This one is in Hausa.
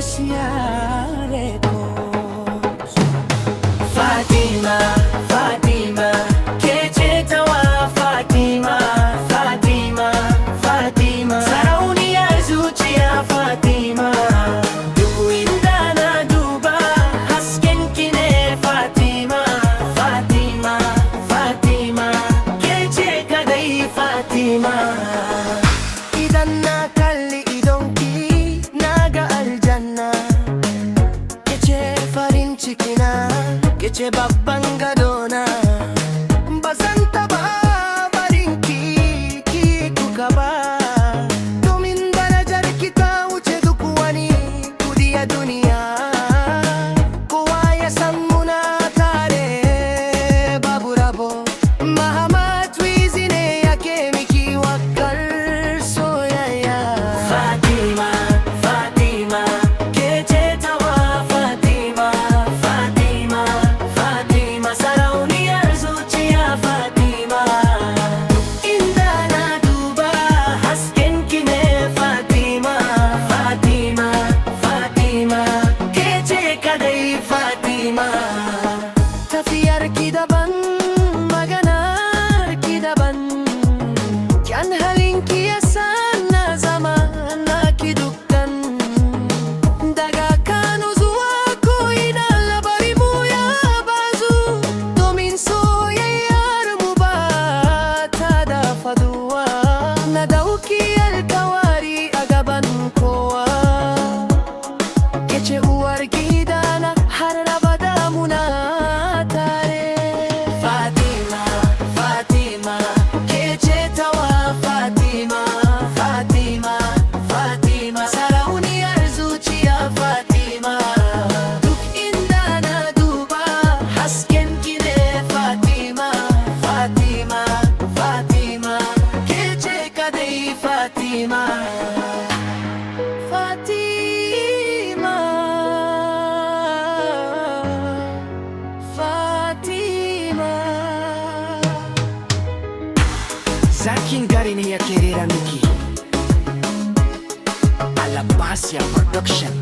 Asia Records. Fatima, Fatima, kecetawa Fatima, Fatima, Fatima, sarauniya zuciya Fatima. Duk inda na duba hasken ki ne Fatima, Fatima, Fatima, kece kadai Fatima. Idan na kalli idonki naga aljanna, kece farin cikina, kece babban gadona. Ba zan taba barinki ki kuka ba, domin darajar ki ta wuce duk wani kudi a duniya. Kowa ya san muna tare babu rabo. Muhammad Wizi ne yake miki wakar soyayya. Fatima, Fatima, kecetawa Fatima, Fatima, Fatima, sarauniyar zuciya Fatima. Inda na duba hasken ki ne Fatima, Fatima, Fatima, kece kadai Fatima. Tafiyar ki daban, maganar ki daban, kyan halin ki yasa na zama naki dukkan. Daga Kano zuwa ko'ina labari mu ya bazu, domin soyayyar mu ba ta da faduwa. Na dauki alkawari a gaban kowa, kece uwar gidana har abada muna tare. Fatima, Fatima, kecetawa Fatima, Fatima, Fatima, sarauniyar zuciya Fatima. Duk inda na duba hasken ki ne Fatima, Fatima, Fatima, kece kadai Fatima. Fatima, Fatima. Zakin gari ne yake rera miki Alabasia Production.